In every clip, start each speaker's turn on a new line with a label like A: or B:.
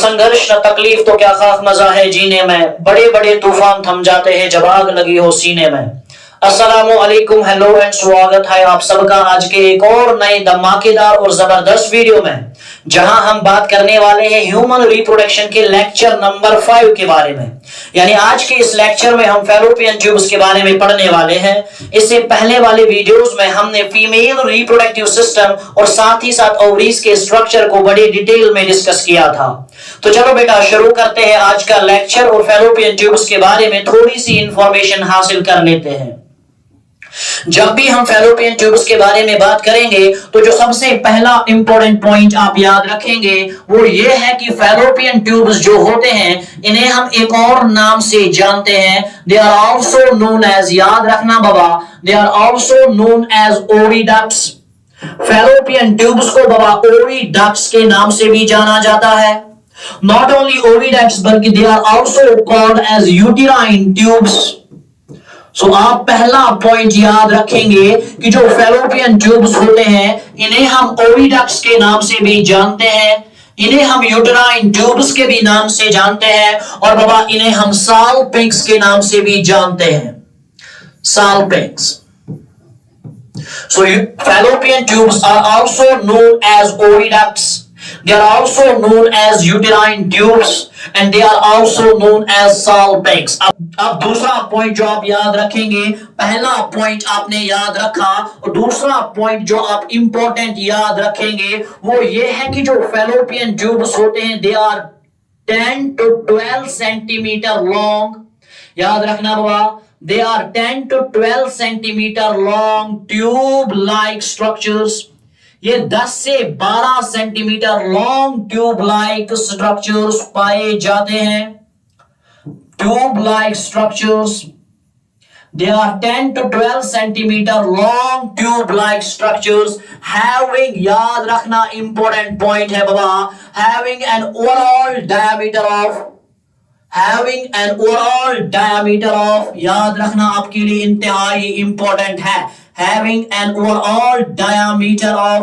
A: संघर्ष न तकलीफ तो क्या खास मजा है जीने में, बड़े बड़े तूफान थम जाते हैं जब आग लगी हो सीने में। अस्सलामु अलैकुम, हेलो एंड स्वागत है आप सबका आज के एक और नए धमाकेदार और जबरदस्त वीडियो में, जहां हम बात करने वाले हैं ह्यूमन रिप्रोडक्शन के लेक्चर नंबर 5 के बारे में। यानी आज के इस लेक्चर में हम फैलोपियन ट्यूब्स के बारे में पढ़ने वाले हैं। इससे पहले वाले वीडियोस में हमने फीमेल रिप्रोडक्टिव सिस्टम और साथ ही साथ ओवरीज के स्ट्रक्चर को बड़े डिटेल में डिस्कस किया था। तो चलो बेटा शुरू करते हैं आज का लेक्चर और फैलोपियन ट्यूब्स के बारे में थोड़ी सी इंफॉर्मेशन हासिल कर लेते हैं। जब भी हम फैलोपियन ट्यूब्स के बारे में बात करेंगे तो जो सबसे पहला इंपॉर्टेंट पॉइंट आप याद रखेंगे वो ये है कि फैलोपियन ट्यूब्स जो होते हैं इन्हें हम एक और नाम से जानते हैं। They are also known as, याद रखना बाबा, they are also known as oviducts. Fallopian tubes को बाबा ओविडक्ट्स के नाम से भी जाना जाता है। नॉट ओनली ओविडक्ट्स बल्कि they are also called as uterine tubes. So आप पहला पॉइंट याद रखेंगे कि जो फैलोपियन ट्यूब्स होते हैं इन्हें हम ओविडक्ट्स के नाम से भी जानते हैं, इन्हें हम यूटेराइन ट्यूब्स के भी नाम से जानते हैं और बाबा इन्हें हम साल्पिंग्स के नाम से भी जानते हैं, salpinx. So fallopian tubes are also known as oviducts, they are also known as uterine tubes and they are also known as salpinx। अब दूसरा पॉइंट जो आप याद रखेंगे, पहला पॉइंट आपने याद रखा और दूसरा पॉइंट जो आप इंपॉर्टेंट याद रखेंगे वो ये है कि जो फैलोपियन ट्यूब्स होते हैं they are 10 to 12 centimetre long. याद रखना बाबा, they are 10 to 12 centimetre long tube like structures. ये 10 से 12 centimetre long tube like structures पाए जाते हैं। Tube like structures, they are 10 to 12 centimetre long tube like structures having, याद रखना इंपॉर्टेंट पॉइंट है बाबा, having an overall diameter of, having an overall diameter of, याद रखना आपके लिए इंतहाई इंपॉर्टेंट है, having an overall diameter of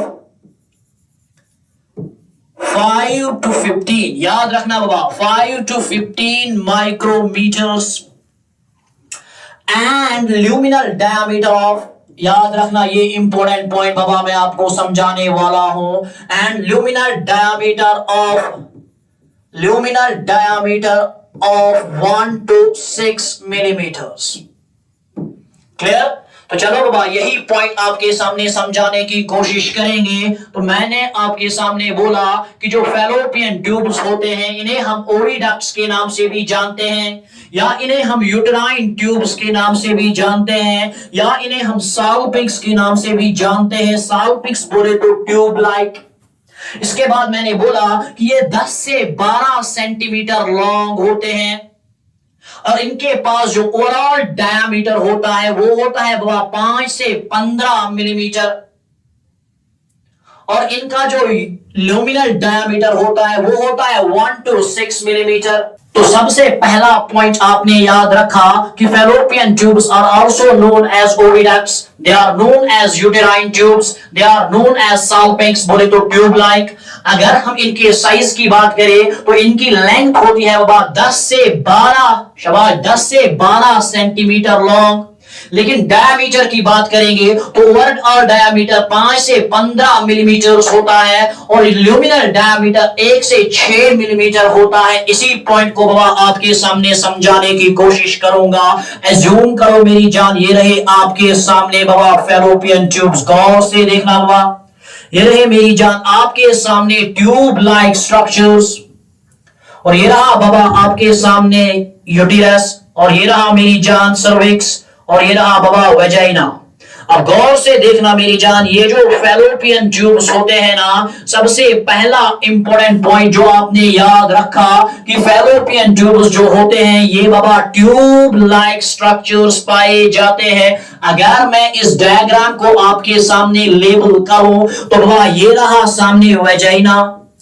A: 5 to 15, याद रखना बाबा 5 to 15 micrometers and luminal diameter of, याद रखना ये इंपॉर्टेंट पॉइंट बाबा मैं आपको समझाने वाला हूं, and luminal diameter of 1 to 6 millimeters। Clear? तो चलो बाबा यही पॉइंट आपके सामने समझाने की कोशिश करेंगे। तो मैंने आपके सामने बोला कि जो फैलोपियन ट्यूब्स होते हैं इन्हें हम ओविडक्ट्स के नाम से भी जानते हैं, या इन्हें हम यूटेराइन ट्यूब्स के नाम से भी जानते हैं, या इन्हें हम साल्पिंक्स के नाम से भी जानते हैं। साल्पिंक्स बोले तो ट्यूब लाइक। इसके बाद मैंने बोला कि ये 10 से 12 सेंटीमीटर लॉन्ग होते हैं और इनके पास जो ओवरऑल डायमीटर होता है वो होता है 5 से 15 मिलीमीटर और इनका जो ल्यूमिनल डायमीटर होता है वो होता है 1 to 6 मिलीमीटर। तो सबसे पहला पॉइंट आपने याद रखा कि fallopian tubes are also known as oviducts, they are known as uterine tubes, they are known as salpinx बोले तो ट्यूब लाइक। अगर हम इनके साइज की बात करें तो इनकी लेंथ होती है बाबा 10 से 12 सेंटीमीटर लॉन्ग, लेकिन डायमीटर की बात करेंगे तो ओवरऑल डायमीटर 5 से 15 मिलीमीटर होता है और ल्यूमिनल डायमीटर 1 से 6 मिलीमीटर होता है। इसी पॉइंट को बाबा आपके सामने समझाने की कोशिश करूंगा। एज्यूम करो मेरी जान, ये रहे आपके सामने बाबा फैलोपियन ट्यूब्स, गौर से देखना बाबा, ये रहे मेरी जान आपके सामने ट्यूब लाइक स्ट्रक्चर्स और ये रहा बाबा आपके सामने यूटेरस और ये रहा मेरी जान सर्विक्स और ये रहा बाबा वेजाइना। अब गौर से देखना मेरी जान, ये जो फैलोपियन ट्यूब्स होते हैं ना, सबसे पहला इंपॉर्टेंट पॉइंट जो आपने याद रखा कि फैलोपियन ट्यूब्स जो होते हैं ये बाबा ट्यूब लाइक स्ट्रक्चर्स पाए जाते हैं। अगर मैं इस डायग्राम को आपके सामने लेबल करूं तो बाबा ये रहा सामने वेजाइना,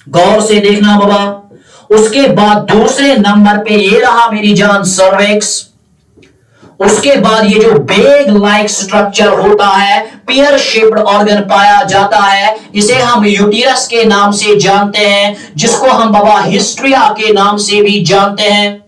A: गौर से देखना बाबा। उसके बाद दूसरे नंबर पे ये रहा मेरी जान सर्विक्स उसके बाद ये जो बेग लाइक स्ट्रक्चर होता है, पेयर शेप्ड ऑर्गन पाया जाता है, इसे हम यूटेरस के नाम से जानते हैं, जिसको हम बाबा हिस्ट्रिया के नाम से भी जानते हैं,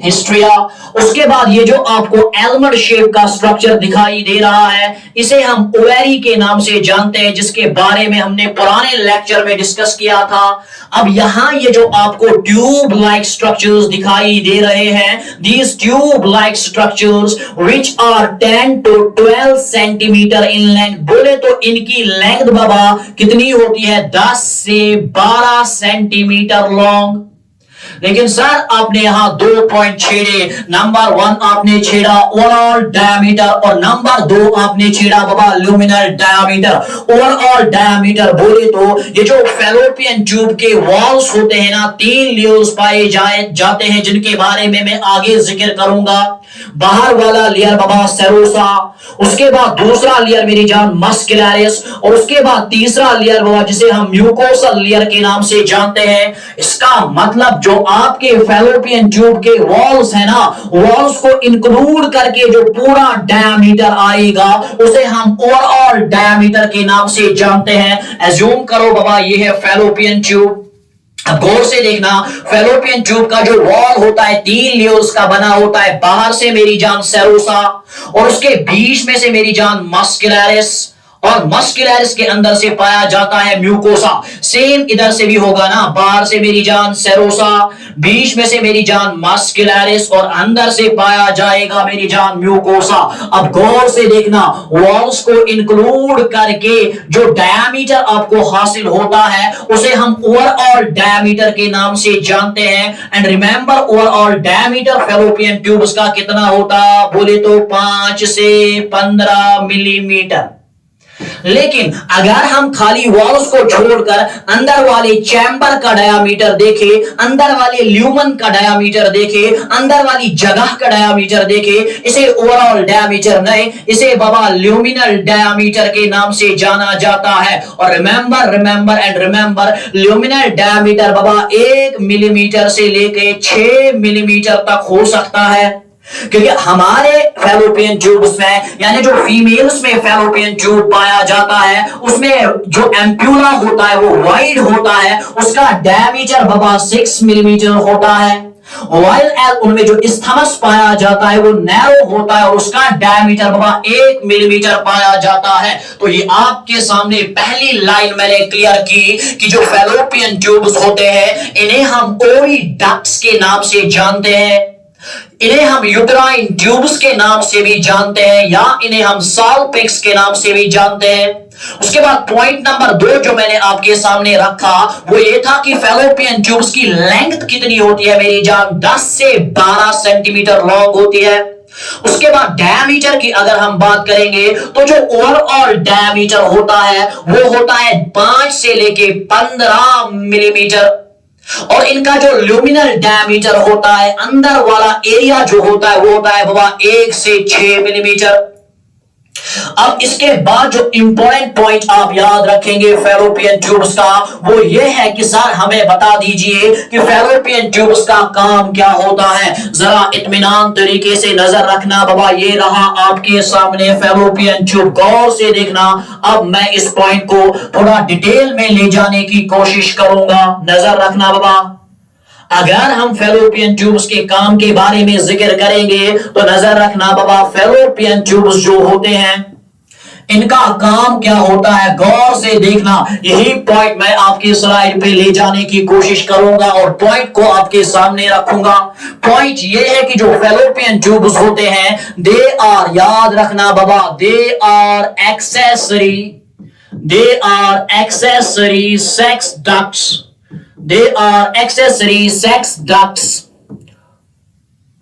A: हिस्ट्रिया। उसके बाद ये जो आपको एलमंड शेप का स्ट्रक्चर दिखाई दे रहा है, इसे हम ओवेरी के नाम से जानते हैं, जिसके बारे में हमने पुराने लेक्चर में डिस्कस किया था। अब यहां ये जो आपको ट्यूब लाइक स्ट्रक्चर्स दिखाई दे रहे हैं, these tube like structures which are 10 to 12 centimetre in length, बोले तो इनकी लेंथ बाबा कितनी होती है, 10 से 12 सेंटीमीटर लॉन्ग। लेकिन सर आपने यहां 2 पॉइंट छेड़े, नंबर 1 आपने छेड़ा ओवरऑल डायमीटर और नंबर 2 आपने छेड़ा बाबा ल्यूमिनल डायमीटर। ओवरऑल डायमीटर बोले तो ये जो फैलोपियन ट्यूब के वॉल्स होते हैं ना, 3 लेयर्स पाए जाते हैं, जिनके बारे में मैं आगे जिक्र करूंगा। बाहर वाला लेयर बाबा सेरोसा, उसके बाद दूसरा लेयर मेरी जान मस्कुलरिस, और उसके बाद तीसरा लेयर बाबा जिसे हम म्यूकोसल लेयर के नाम से जानते हैं। इसका मतलब जो आपके फैलोपियन ट्यूब के वॉल्स है ना, वॉल्स को इंक्लूड करके जो पूरा डायमीटर आएगा, उसे हम ओवरऑल डायमीटर के नाम से जानते हैं। एज्यूम करो बाबा ये है फैलोपियन ट्यूब। अब गौर से देखना, फैलोपियन ट्यूब का जो वॉल होता है 3 लेयर्स का बना होता है। बाहर से मेरी जान सेरोसा, और उसके बीच में से मेरी जान मस्कुलरिस, और मस्कुलरिस के अंदर से पाया जाता है म्यूकोसा। सेम इधर से भी होगा ना, बाहर से मेरी जान सेरोसा, बीच में से मेरी जान मस्कुलरिस, और अंदर से पाया जाएगा मेरी जान म्यूकोसा। अब गौर से देखना, वॉल्स को इंक्लूड करके जो डायमीटर आपको हासिल होता है, उसे हम ओवरऑल डायमीटर के नाम से जानते हैं। And remember, overall diameter fallopian tubes का कितना होता, बोले तो 5 से 15 मिलीमीटर। लेकिन अगर हम खाली वॉल्स को छोड़कर अंदर वाले चैम्बर का डायामीटर देखें, अंदर वाले ल्यूमन का डायामीटर देखें, अंदर वाली जगह का डायामीटर देखें, इसे ओवरऑल डायामीटर नहीं, इसे बाबा ल्यूमिनल डायामीटर के नाम से जाना जाता है। और remember and remember, luminal diameter Baba 1 millimetre से लेके 6 मिलीमीटर तक हो सकता है, क्योंकि हमारे फैलोपियन ट्यूब्स में, यानी जो फीमेल्स में फैलोपियन ट्यूब पाया जाता है, उसमें जो एम्प्यूला होता है वो वाइड होता है, उसका डायमीटर बाबा 6 मिलीमीटर होता है। वाइल उनमें जो स्थमस पाया जाता है वो नैरो होता है, और उसका डायमीटर बाबा 1 मिलीमीटर पाया जाता है। तो ये आपके सामने पहली लाइन मैंने क्लियर की कि जो फैलोपियन ट्यूब्स होते हैं, इन्हें हम ओविडक्ट्स के नाम से जानते हैं, इन्हें हम यूटेराइन ट्यूब्स के नाम से भी जानते हैं, या इन्हें हम साल्पिक्स के नाम से भी जानते हैं। उसके बाद पॉइंट नंबर 2 जो मैंने आपके सामने रखा वो ये था कि फैलोपियन ट्यूब्स की लेंथ कितनी होती है मेरी जान, 10 से 12 सेंटीमीटर लॉन्ग होती है। उसके बाद डायमीटर की अगर हम बात करेंगे तो जो ओवरऑल डायमीटर होता है वो होता है 5 से लेके 15 मिलीमीटर, और इनका जो ल्यूमिनल डायमीटर होता है, अंदर वाला एरिया जो होता है वो होता है बाबा 1 से 6 मिलीमीटर। अब इसके बाद जो इंपॉर्टेंट पॉइंट आप याद रखेंगे फैलोपियन ट्यूब्स का, वो ये है कि सर हमें बता दीजिए कि फैलोपियन ट्यूब्स का काम क्या होता है। जरा इत्मीनान तरीके से नजर रखना बाबा, ये रहा आपके सामने फैलोपियन ट्यूब, गौर से देखना। अब मैं इस पॉइंट को थोड़ा डिटेल में ले जाने की कोशिश करूंगा, नजर रखना बाबा। अगर हम फैलोपियन ट्यूब्स के काम के बारे में जिक्र करेंगे तो नजर रखना बाबा, फैलोपियन ट्यूब्स जो होते हैं इनका काम क्या होता है, गौर से देखना। यही पॉइंट मैं आपकी स्लाइड पे ले जाने की कोशिश करूंगा और पॉइंट को आपके सामने रखूंगा। पॉइंट ये है कि जो फैलोपियन ट्यूब्स होते हैं, दे आर, याद रखना बाबा, they are accessory sex ducts, they are accessory sex ducts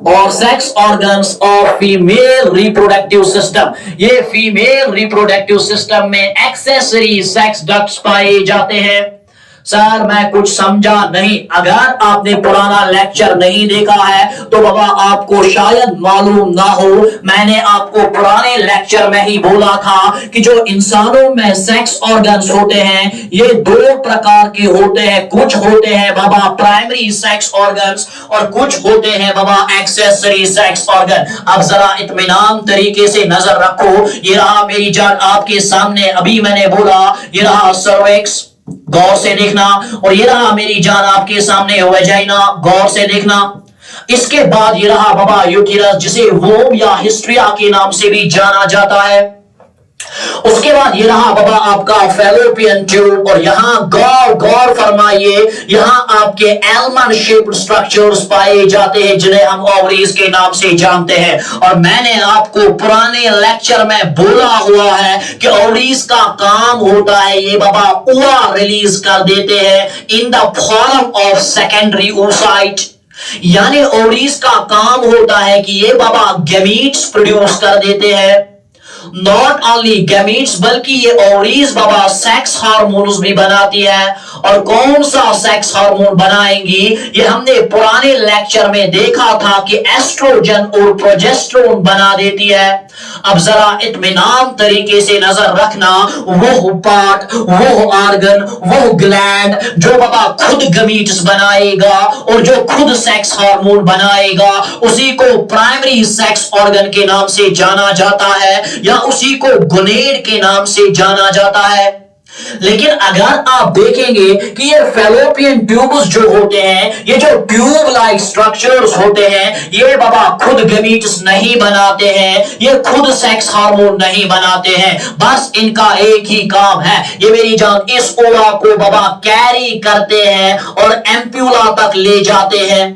A: और sex organs of female reproductive system. ये फीमेल रिप्रोडक्टिव सिस्टम में एक्सेसरी सेक्स डक्ट्स पाए जाते हैं। सर मैं कुछ समझा नहीं। अगर आपने पुराना लेक्चर नहीं देखा है तो बाबा आपको शायद मालूम ना हो, मैंने आपको पुराने लेक्चर में ही बोला था कि जो इंसानों में सेक्स ऑर्गन्स होते हैं ये दो प्रकार के होते हैं। कुछ होते हैं बाबा प्राइमरी सेक्स ऑर्गन्स और कुछ होते हैं बाबा एक्सेसरी सेक्स ऑर्गन। अब जरा इत्मीनान तरीके से नजर रखो। ये रहा मेरी जान आपके सामने, अभी मैंने बोला ये रहा सर्विक्स, गौर से देखना, और ये रहा मेरी जान आपके सामने वेजाइना, गौर से देखना। इसके बाद ये रहा बाबा यूटेरस, जिसे वोम या हिस्ट्रिया के नाम से भी जाना जाता है। उसके बाद ये रहा बाबा आपका फैलोपियन ट्यूब, और यहां गौर गौर फरमाइए, यहां आपके एलमंड शेप्ड स्ट्रक्चर्स पाए जाते हैं जिन्हें हम ओवरीज के नाम से जानते हैं। और मैंने आपको पुराने लेक्चर में बोला हुआ है कि ओवरीज का काम होता है ये बाबा उआ रिलीज कर देते हैं in the form of secondary oocyte, यानी ओवरीज का काम होता है कि ये बाबा गैमीट्स प्रोड्यूस कर देते हैं। नॉट ओनली गैमीट्स बल्कि ये ओवरीज बाबा सेक्स हार्मोन्स भी बनाती है। और कौन सा सेक्स हार्मोन बनाएंगी ये हमने पुराने लेक्चर में देखा था कि एस्ट्रोजन और प्रोजेस्टेरोन बना देती है। अब जरा इत्मीनान तरीके से नजर रखना, वो पार्ट, वो ऑर्गन, वो ग्लैंड जो बाबा खुद गमीट्स बनाएगा और जो खुद सेक्स हार्मोन बनाएगा उसी को प्राइमरी सेक्स ऑर्गन के नाम से जाना जाता है या उसी को गोनेड के नाम से जाना जाता है। लेकिन अगर आप देखेंगे कि ये फैलोपियन ट्यूब्स जो होते हैं, ये जो ट्यूब लाइक स्ट्रक्चर्स होते हैं, ये बाबा खुद गमीट्स नहीं बनाते हैं, ये खुद सेक्स हार्मोन नहीं बनाते हैं। बस इनका एक ही काम है, ये मेरी जान इस ओवा को बाबा कैरी करते हैं और एम्प्यूला तक ले जाते हैं।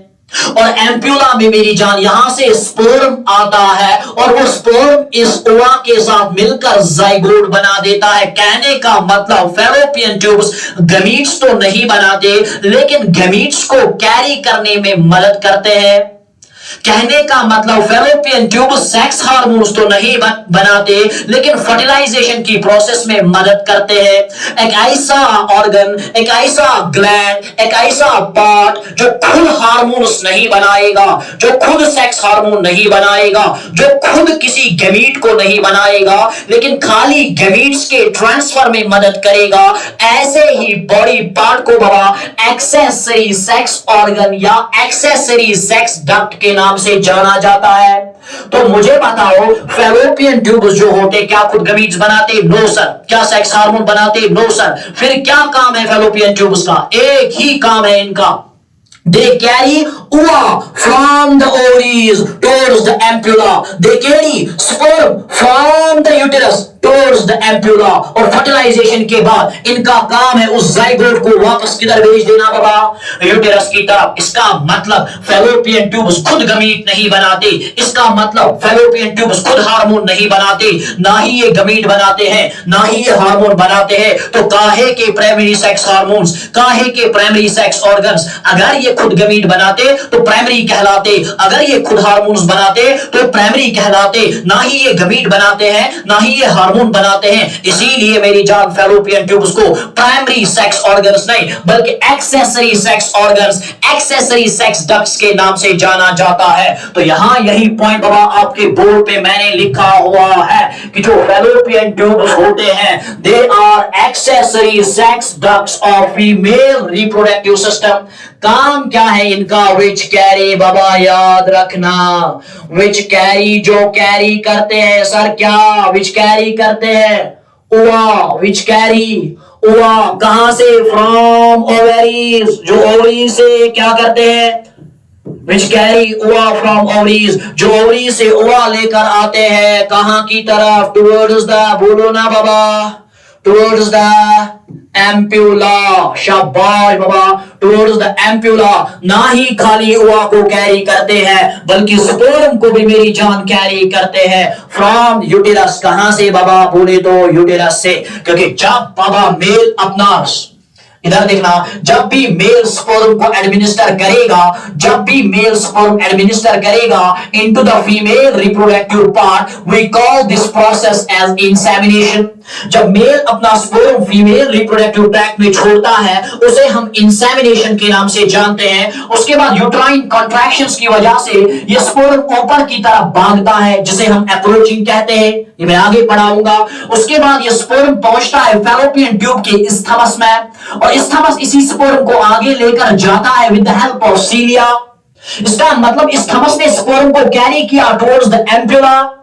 A: और एम्प्यूला में मेरी जान यहां से स्पर्म आता है और वो स्पर्म इस ओवा के साथ मिलकर जाइगोट बना देता है। कहने का मतलब फैलोपियन ट्यूब्स गमीट्स तो नहीं बनाते लेकिन गमीट्स को कैरी करने में मदद करते हैं। कहने का मतलब फैलोपियन ट्यूब सेक्स हार्मोन्स तो नहीं बनाते लेकिन फर्टिलाइजेशन की प्रोसेस में मदद करते हैं। एक ऐसा ऑर्गन, एक ऐसा ग्लैंड, एक ऐसा पार्ट जो खुद हार्मोन्स नहीं बनाएगा, जो खुद सेक्स हार्मोन नहीं बनाएगा, जो खुद किसी गमीट को नहीं बनाएगा लेकिन खाली गमीट्स के ट्रांसफर में मदद करेगा, ऐसे ही बॉडी पार्ट को बाबा एक्सेसरी सेक्स ऑर्गन या एक्सेसरी सेक्स डक्ट के नाम से जाना जाता है। तो मुझे बताओ फैलोपियन ट्यूब्स जो होते क्या खुद गमीट्स बनाते? No sir. क्या सेक्स हार्मोन बनाते? No sir. फिर क्या काम है फैलोपियन ट्यूब्स का? एक ही काम है इनका, they carry ova from the ovaries towards the ampulla, they carry sperm from the uterus towards the ampulla, और फर्टिलाइजेशन के बाद इनका काम है उस जाइगोट को वापस किधर भेज देना बाबा? यूटेरस की तरफ। इसका मतलब फैलोपियन ट्यूब्स खुद गमीट नहीं बनाते, इसका मतलब फैलोपियन ट्यूब्स खुद हार्मोन नहीं बनाते, ना ही ये गमीट बनाते हैं ना ही ये हार्मोन बनाते हैं। तो काहे के प्राइमरी सेक्स हार्मोन्स, काहे के प्राइमरी सेक्स ऑर्गन्स? अगर ये खुद गमीट बनाते तो प्राइमरी कहलाते, अगर ये खुद हार्मोन्स बनाते तो प्राइमरी कहलाते, ना ही ये गमीट बनाते हैं ना ही ये हार्मोन बनाते हैं। इसीलिए मेरी जान फैलोपियन ट्यूब्स को प्राइमरी सेक्स ऑर्गन्स नहीं बल्कि accessory sex organs, accessory sex ducts के नाम से जाना जाता है। तो यहां यही पॉइंट बाबा आपके बोर्ड पे मैंने लिखा हुआ है कि जो फैलोपियन ट्यूब्स होते हैं they are accessory sex ducts of female reproductive system. काम क्या है इनका? विच कैरी बाबा याद रखना, विच कैरी जो कैरी करते हैं सर, क्या विच कैरी करते हैं? ओवा, विच कैरी ओवा कहां से? फ्रॉम ओवरीज, जो ओवरीज से क्या करते हैं? विच कैरी ओवा फ्रॉम ओवरीज, जो ओवरीज से ओवा लेकर आते हैं कहां की तरफ? टुवर्ड्स द, बोलो ना बाबा, टुवर्ड्स द एम्प्यूला। शाबाश बाबा, टुवर्ड्स द एम्प्यूला। ना ही खाली ओवा को कैरी करते हैं बल्कि स्पर्म को भी मेरी जान कैरी करते हैं फ्रॉम यूटेरस। कहां से बाबा? बोले तो यूटेरस से, क्योंकि जब बाबा मेल अपना, इधर देखना, जब भी मेल स्पर्म को एडमिनिस्टर करेगा, जब भी मेल स्पर्म एडमिनिस्टर करेगा into the female reproductive part, we call this process as insemination. जब मेल अपना स्पर्म फीमेल रिप्रोडक्टिव ट्रैक्ट में छोड़ता है, उसे हम इंसेमिनेशन के नाम से जानते हैं। उसके बाद यूट्राइन कॉन्ट्रैक्शंस की वजह से ये स्पर्म ऊपर की तरफ भागता है, जिसे हम अप्रोचिंग कहते हैं। ये मैं आगे पढ़ाऊंगा। उसके बाद ये स्पर्म पहुंचता है फैलोपियन ट्यूब के इस्थमस में, और इस्थमस इसी स्पर्म को आगे लेकर जाता है विद द हेल्प ऑफ सीलिया। इसका मतलब इस्थमस ने स्पर्म को कैरी किया टुवर्ड्स द एम्प्यूला,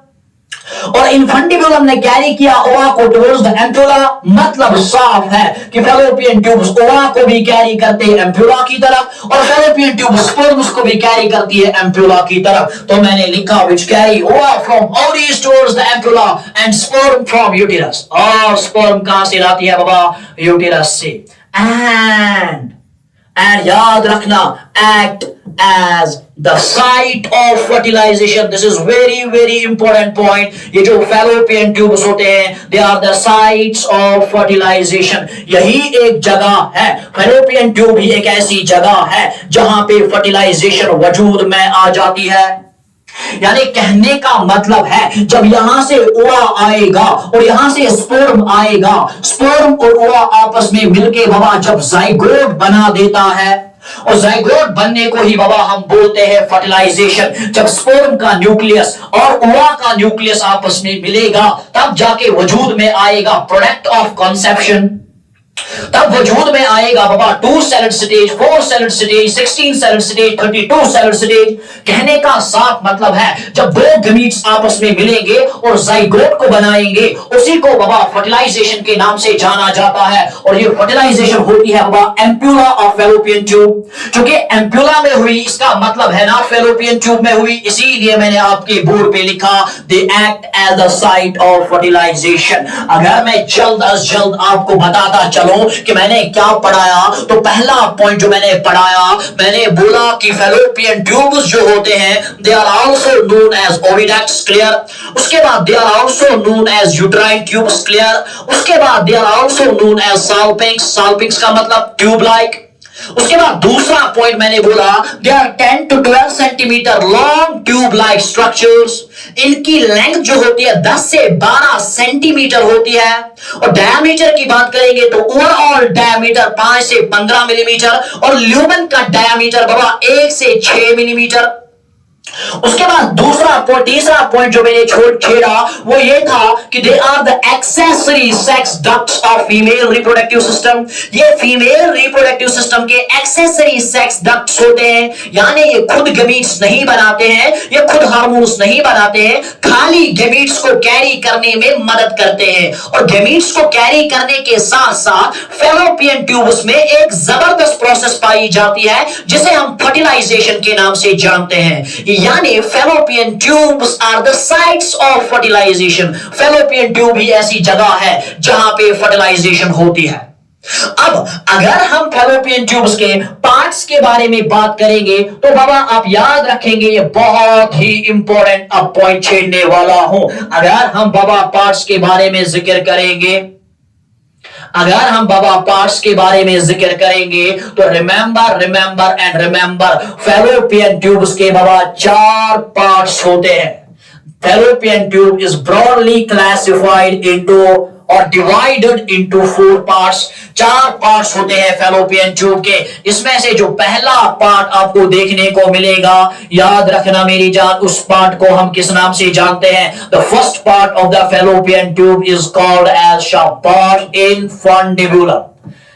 A: और इन्फंडिबुलम ने कैरी किया ओवा को टुवर्ड्स द एम्प्यूला। मतलब साफ है कि फैलोपियन ट्यूब्स ओवा को भी कैरी करते हैं एम्प्यूला की तरफ, और फैलोपियन ट्यूब स्पर्म्स को भी कैरी करती है एम्प्यूला की तरफ। तो मैंने लिखा विच कैरी ओवा from ovaries towards the ampulla and sperm from uterus. और स्पर्म कहां से लाती है बाबा? यूटेरस से। एंड याद रखना, act as the site of fertilization. This is very important point. ये जो fallopian tubes होते हैं, they are the sites of fertilization. यही एक जगह है, fallopian tube ही एक ऐसी जगह है जहां पे fertilization वजूद में आ जाती है। यानी कहने का मतलब है, जब यहां से ओवा आएगा और यहां से स्पर्म आएगा, स्पर्म और ओवा आपस में मिलके बाबा जब जाइगोट बना देता है, और जाइगोट बनने को ही बाबा हम बोलते हैं फर्टिलाइजेशन। जब स्पर्म का न्यूक्लियस और ओवा का न्यूक्लियस आपस में मिलेगा, तब जाके वजूद में आएगा प्रोडक्ट ऑफ कंसेप्शन। तब वजूद में आएगा बाबा 2 salad stage, 4 salad stage, 16 salad stage, 32 salad stage. कहने का साफ मतलब है, जब दो गमीट्स आपस में मिलेंगे और जाइगोट को बनाएंगे, उसी को बाबा फर्टिलाइजेशन के नाम से जाना जाता है। और ये फर्टिलाइजेशन होती है बाबा एम्प्यूला ऑफ फैलोपियन ट्यूब। क्योंकि एम्प्यूला में हुई, इसका मतलब है ना फैलोपियन ट्यूब में हुई, इसीलिए मैंने आपके बोर्ड पे लिखा they act as the site of fertilisation. अगर मैं जल्द अज जल्द आपको बताता चलो कि मैंने क्या पढ़ाया, तो पहला पॉइंट जो मैंने पढ़ाया, मैंने बोला कि फैलोपियन ट्यूब्स जो होते हैं they are also known as oviducts, clear. उसके बाद they are also known as uterine tubes, clear. उसके बाद they are also known as salpinx, salpinx का मतलब ट्यूब लाइक। उसके बाद दूसरा पॉइंट मैंने बोला they are 10 to 12 centimetre long tube like structures. इनकी लेंथ जो होती है 10 से 12 सेंटीमीटर होती है, और डायमीटर की बात करेंगे तो ओवरऑल डायमीटर 5 से 15 मिलीमीटर, और ल्यूमेन का डायमीटर बाबा 1 से 6 मिलीमीटर। उसके बाद दूसरा पॉइंट, तीसरा पॉइंट जो मैंने छेड़ा वो ये था कि they are the accessory sex ducts of female reproductive system. ये फीमेल रिप्रोडक्टिव सिस्टम के एक्सेसरी सेक्स डक्ट्स होते हैं, यानी ये खुद गमीट्स नहीं बनाते हैं, ये खुद हार्मोन्स नहीं बनाते हैं, खाली गमीट्स को कैरी करने में मदद करते हैं। और गमीट्स को कैरी करने के साथ साथ फैलोपियन ट्यूब्स में एक जबरदस्त प्रोसेस पाई जाती है जिसे हम फर्टिलाइजेशन के नाम से जानते हैं। यानी fallopian tubes are the sites of fertilization. Fallopian tube ही ऐसी जगह है जहां पे फर्टिलाइजेशन होती है। अब अगर हम फैलोपियन ट्यूब्स के पार्ट्स के बारे में बात करेंगे तो बाबा आप याद रखेंगे, ये बहुत ही इंपॉर्टेंट अब पॉइंट छेड़ने वाला हूं। अगर हम बाबा पार्ट्स के बारे में जिक्र करेंगे, अगर हम बाबा पार्ट्स के बारे में जिक्र करेंगे तो रिमेंबर फैलोपियन ट्यूब्स के बाबा 4 पार्ट्स होते हैं। Fallopian tube is broadly classified into और डिवाइडेड इनटू 4 पार्ट्स। 4 पार्ट्स होते हैं फैलोपियन ट्यूब के। इसमें से जो पहला पार्ट आपको देखने को मिलेगा, याद रखना मेरी जान, उस पार्ट को हम किस नाम से जानते हैं? The first part of the fallopian tube is called as part infundibulum.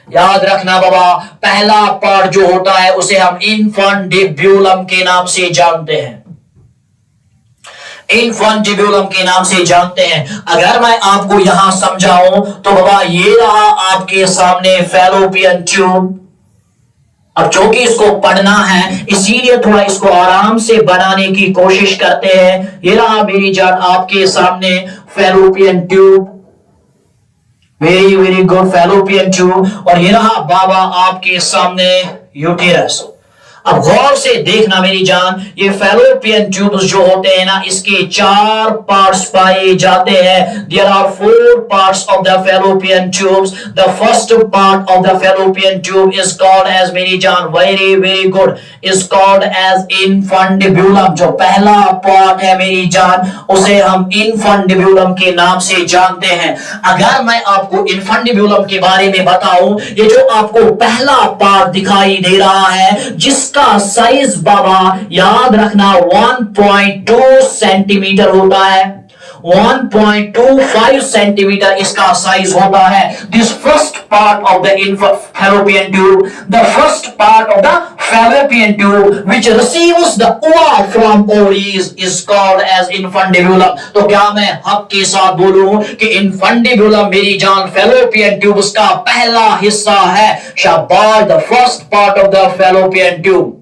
A: याद रखना बाबा, पहला पार्ट जो होता है उसे हम इनफंडिबुलम के नाम से जानते हैं, इनफंडिबुलम के नाम से जानते हैं। अगर मैं आपको यहां समझाऊं तो बाबा ये रहा आपके सामने फैलोपियन ट्यूब। अब चूंकि इसको पढ़ना है इसीलिए थोड़ा इसको आराम से बनाने की कोशिश करते हैं। ये रहा मेरी जान आपके सामने fallopian tube, very good, fallopian tube. और ये रहा बाबा आपके सामने यूटेरस। अब गौर से देखना मेरी जान, ये फैलोपियन ट्यूब्स जो होते हैं ना, इसके 4 पार्ट्स पाए जाते हैं। There are 4 parts of the fallopian tubes. The first part of the fallopian tube is called as, मेरी जान very very good, is called as infundibulum. जो पहला पार्ट है मेरी जान, उसे हम इनफंडिब्यूलम के नाम से जानते हैं। अगर मैं आपको इनफंडिब्यूलम के बारे में बताऊं, ये जो आपको पहला पार्ट दिखाई दे रहा है, जिसका साइज बाबा याद रखना 1.2 सेंटीमीटर होता है, 1.25 सेंटीमीटर इसका साइज होता है। This first part of the fallopian tube, the first part of the fallopian tube which receives the ova from ovaries is called as infundibulum। तो क्या मैं हक के साथ बोलूं कि infundibulum मेरी जान फैलोपियन ट्यूब उसका पहला हिस्सा है। शाबाश, the first part of the fallopian tube.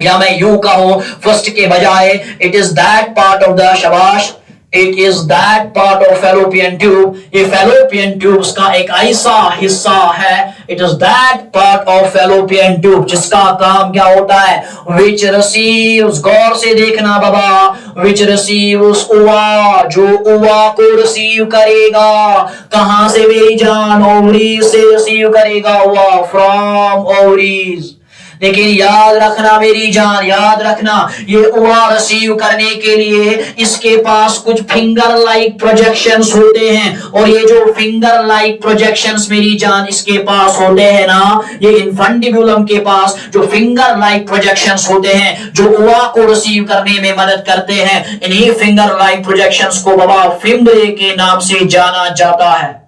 A: या मैं यूं कहूं फर्स्ट के बजाय, it is that part of the, शाबाश, it is that part of fallopian tube. ये फैलोपियन ट्यूब्स का एक ऐसा हिस्सा है, it is that part of fallopian tube जिसका काम क्या होता है, विच रिसीव्स, गौर से देखना बाबा, विच रिसीव्स ओवा, जो ओवा को रिसीव करेगा। कहां से मेरी जान, ओवरीज से रिसीव करेगा ओवा, फ्रॉम ओवरीज। लेकिन याद रखना मेरी जान, याद रखना, ये ओवा रिसीव करने के लिए इसके पास कुछ फिंगर लाइक प्रोजेक्शंस होते हैं। और ये जो फिंगर लाइक प्रोजेक्शंस मेरी जान इसके पास होते हैं ना, ये इनफंडिब्यूलम के पास जो फिंगर लाइक प्रोजेक्शंस होते हैं जो ओवा को रिसीव करने में मदद करते हैं, इन्हीं फिंगर लाइक प्रोजेक्शंस को बाबा फिम्ब्रे के नाम से जाना जाता है।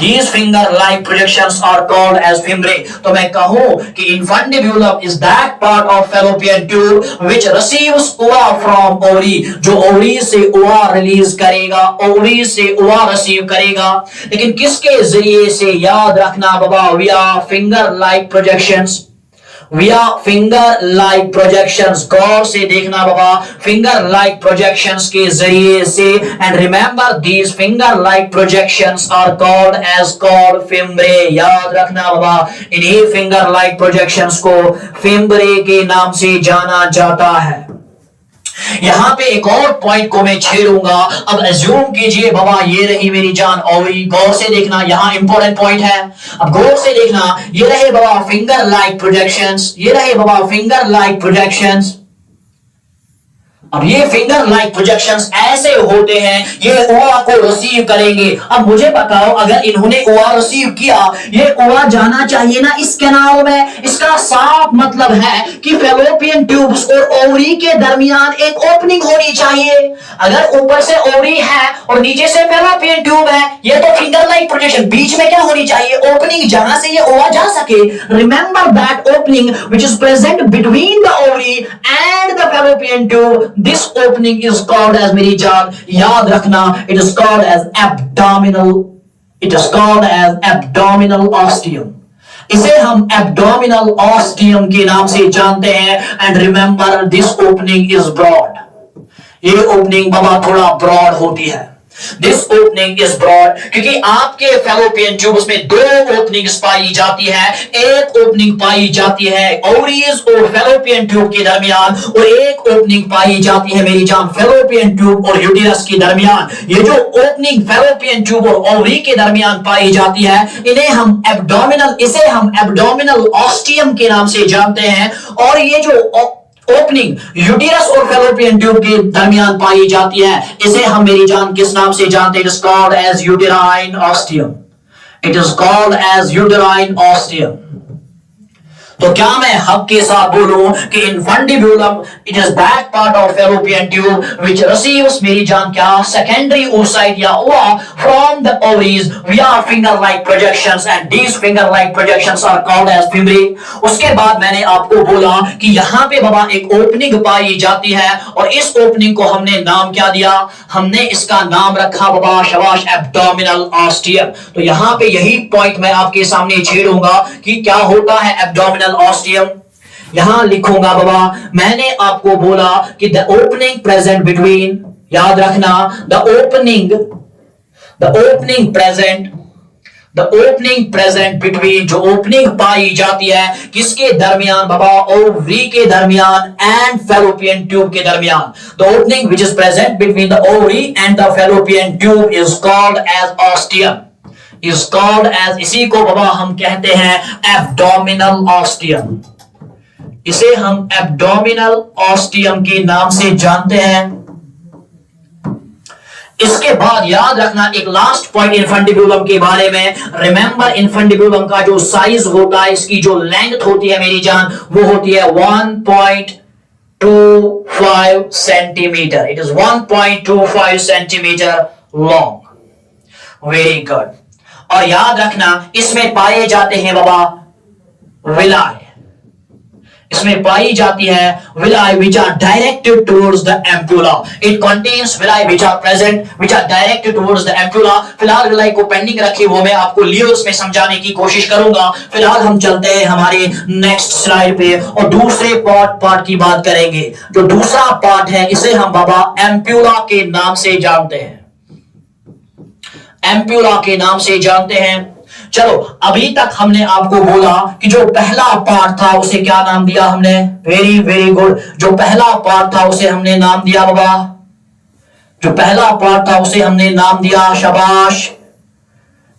A: These finger-like projections are called as fimbre। तो मैं कहूं कि infundibulum is that part of fallopian tube which receives ova from ovary, जो ओवरी से ओवा रिलीज करेगा, ओवरी से ओवा रिसीव करेगा। लेकिन किसके जरिए से, याद रखना बाबा, via finger-like projections, via finger-like projections। गौर से देखना बाबा, finger-like projections के जरिए से। and remember these finger-like projections are called as called fimbre। याद रखना बाबा, इन्हीं finger-like projections को fimbre के नाम से जाना जाता है। यहां पे एक और पॉइंट को मैं छेड़ूंगा। अब अज्यूम कीजिए बाबा, ये रही मेरी जान ओवरी। गौर से देखना, यहां इंपॉर्टेंट पॉइंट है। अब गौर से देखना, ये रहे बाबा फिंगर लाइक प्रोजेक्शंस, ये रहे बाबा फिंगर लाइक प्रोजेक्शंस। अब ये फिंगर लाइक प्रोजेक्शंस ऐसे होते हैं, ये ओवा को रिसीव करेंगे। अब मुझे बताओ, अगर इन्होंने ओवा रिसीव किया, ये ओवा जाना चाहिए ना इस कैनाल में। इसका साफ मतलब है कि फैलोपियन ट्यूब्स और ओवरी के दरमियान एक ओपनिंग होनी चाहिए। अगर ऊपर से ओवरी है और नीचे से फैलोपियन ट्यूब है, ये तो फिंगर लाइक प्रोजेक्शन, बीच में क्या होनी चाहिए, ओपनिंग, जहां से ये ओवा जा सके। Remember that opening which is present between the ovary and the fallopian tube, this opening is called as, मेरी जान याद रखना, it is called as abdominal, it is called as abdominal ostium। इसे हम abdominal ostium के नाम से जानते हैं। and remember this opening is broad। ये ओपनिंग बाबा थोड़ा ब्रॉड होती है। This opening is broad क्योंकि आपके फैलोपियन ट्यूब्स में 2 ओपनिंग्स पाई जाती है। एक ओपनिंग पाई जाती है ओवरीज और फैलोपियन ट्यूब के दरमियान, और एक ओपनिंग पाई जाती है मेरी जान फैलोपियन ट्यूब और यूटेरस के दरमियान। ये जो ओपनिंग फैलोपियन ट्यूब और ओवरी के दरमियान पाई जाती है, इन्हें हम एब्डोमिनल, इसे हम एब्डोमिनल ऑस्टियम के नाम से जानते हैं। और ये जो ओपनिंग यूटेरस और फैलोपियन ट्यूब के दरमियान पाई जाती है, इसे हम मेरी जान किस नाम से जानते हैं, it is called as uterine ostium. It is called as uterine ostium. तो क्या मैं हक के साथ बोलूं कि infundibulum it is that part of fallopian tube which receives, मेरी जान क्या, सेकेंडरी oocyte या ova from the ovaries via finger like projections, and these finger like projections are called as fimbriae. उसके बाद मैंने आपको बोला कि यहां पे बाबा एक ओपनिंग पाई जाती है, और इस ओपनिंग को हमने नाम क्या दिया, हमने इसका नाम रखा बाबा, शाबाश, एब्डोमिनल ऑस्टियम। तो यहां पे यही पॉइंट मैं आपके सामने छेड़ूंगा कि क्या होता है एब्डोमिनल ऑस्टियम। यहां लिखूंगा बाबा, मैंने आपको बोला कि द ओपनिंग प्रेजेंट बिटवीन, याद रखना, the opening present the opening present between, जो ओपनिंग पाई जाती है किसके दरमियान बाबा, ओवरी के दरमियान एंड फैलोपियन ट्यूब के दरमियान। The opening which is present between the ovary and the fallopian tube is called as ostium, is called as, इसी को बाबा हम कहते हैं एब्डोमिनल ऑस्टियम, इसे हम एब्डोमिनल ऑस्टियम के नाम से जानते हैं। इसके बाद याद रखना एक लास्ट पॉइंट इन्फंडिब्यूलम के बारे में। रिमेंबर इन्फंडिब्यूलम का जो साइज होता है, इसकी जो लेंथ होती है मेरी जान, वो होती है 1.25 centimetre. It is 1.25 centimetre long. Very good. और याद रखना इसमें पाए जाते हैं बाबा विलाय, इसमें पाई जाती है विलाय which are directed towards the ampulla. It contains villi which are present, which are directed towards the ampulla. फिलहाल विलाय को पेंडिंग रखी, वो मैं आपको लियोस में समझाने की कोशिश करूंगा। फिलहाल हम चलते हैं हमारे नेक्स्ट स्लाइड पे और दूसरे पार्ट की बात करेंगे। जो दूसरा पार्ट है इसे हम बाबा एम्प्यूला के नाम से जानते हैं, एम्प्यूला के नाम से जानते हैं। चलो अभी तक हमने आपको बोला कि जो पहला पार्ट था उसे क्या नाम दिया हमने, वेरी वेरी गुड, जो पहला पार्ट था उसे हमने नाम दिया बाबा, जो पहला पार्ट था उसे हमने नाम दिया, शाबाश,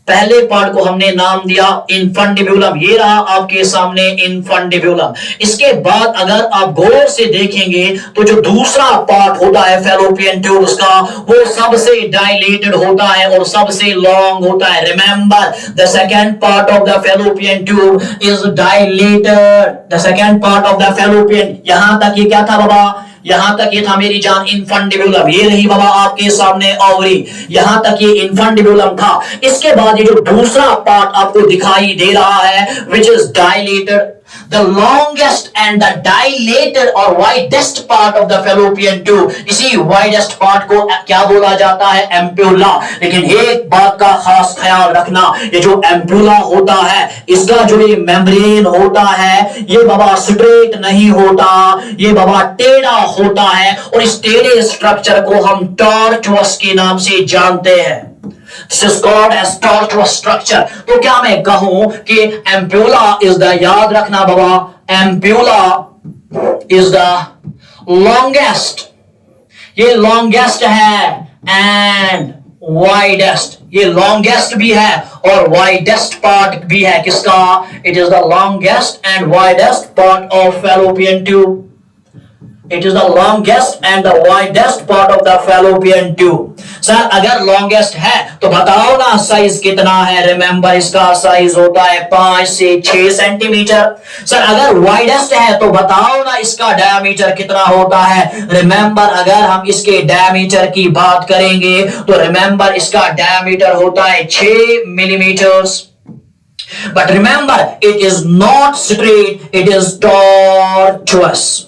A: पहले पार्ट को हमने नाम दिया इन्फंडिब्यूलम। ये रहा आपके सामने इन्फंडिब्यूलम। इसके बाद अगर आप गौर से देखेंगे तो जो दूसरा पार्ट होता है फैलोपियन ट्यूब उसका, वो सबसे डायलेटेड होता है और सबसे लॉन्ग होता है। Remember the second part of the fallopian tube is dilated, the second part of the fallopian, यहां तक ये क्या था बाबा, यहां तक ये था मेरी जान इन्फंडिब्यूलम। ये रही बाबा आपके सामने ओवरी, यहां तक ये इन्फंडिब्यूलम था। इसके बाद ये जो दूसरा पार्ट आपको दिखाई दे रहा है which is dilated, the longest and the dilated or widest part of the fallopian tube, इसी widest part को क्या बोला जाता है, एम्प्यूला। लेकिन एक बात का खास ख्याल रखना, ये जो एम्प्यूला होता है इसका जो ये मेम्ब्रेन होता है ये बाबा स्ट्रेट नहीं होता, ये बाबा टेढ़ा होता है और इस टेढ़े स्ट्रक्चर को हम टॉर्चुअस के नाम से जानते हैं। This is called as tortuous structure। तो क्या मैं कहूं कि एम्प्यूला इज द, याद रखना बाबा, एम्प्यूला इज द लॉन्गेस्ट, ये लॉन्गेस्ट है एंड वाइडेस्ट, ये लॉन्गेस्ट भी है और वाइडेस्ट पार्ट भी है किसका, it is the longest and widest part of fallopian tube. It is the longest and the widest part of the fallopian tube। Sir अगर longest है तो बताओ ना साइज कितना है। रिमेंबर इसका साइज होता है 5 से 6 सेंटीमीटर। सर अगर widest है तो बताओ ना इसका डायमीटर कितना होता है। रिमेंबर अगर हम इसके डायमीटर की बात करेंगे तो रिमेंबर इसका डायमीटर होता है 6 millimetres. But remember it is not straight, it is tortuous।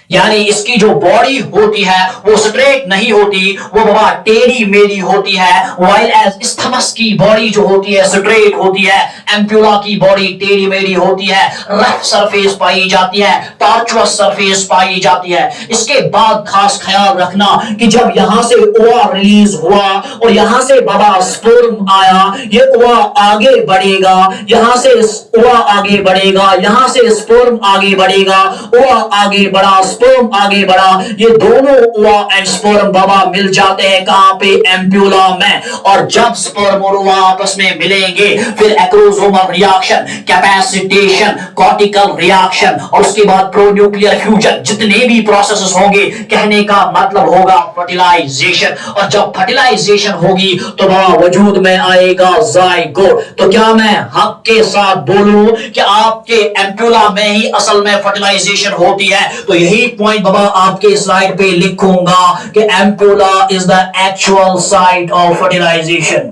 A: यानी इसकी जो बॉडी होती है वो स्ट्रेट नहीं होती, वो बाबा टेढ़ी मेढ़ी होती है। वाइल एज स्थमस की बॉडी जो होती है स्ट्रेट होती है, एम्प्यूला की बॉडी टेढ़ी मेढ़ी होती है, रफ सरफेस पाई जाती है, टॉर्चुअस सरफेस पाई जाती है। इसके बाद खास ख्याल रखना कि जब यहां से ओवा रिलीज हुआ और यहां से बाबा स्पर्म आया, ये ओवा आगे बढ़ेगा, यहां से ओवा आगे बढ़ेगा, यहां से स्पर्म आगे बढ़ेगा, ओवा आगे बढ़ा, स्पर्म आगे बढ़ा, ये दोनों ओवा एंड स्पर्म बाबा मिल जाते हैं कहां पे, एम्प्यूला में। और जब स्पर्म और ओवा आपस में मिलेंगे फिर acrosomal reaction, capacitation, cortical reaction और उसके बाद प्रोन्यूक्लियर फ्यूजन, जितने भी प्रोसेसेस होंगे कहने का मतलब होगा फर्टिलाइजेशन। और जब फर्टिलाइजेशन होगी तो बाबा वजूद में आएगा जाइगोट। तो क्या मैं हक के साथ बोलूं कि आपके एम्प्यूला में ही असल में फर्टिलाइजेशन होती है? तो यही पॉइंट बाबा आपके स्लाइड पे लिखूंगा कि ampulla is the actual site of fertilisation.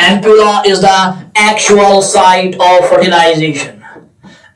A: Ampulla is the actual site of fertilization.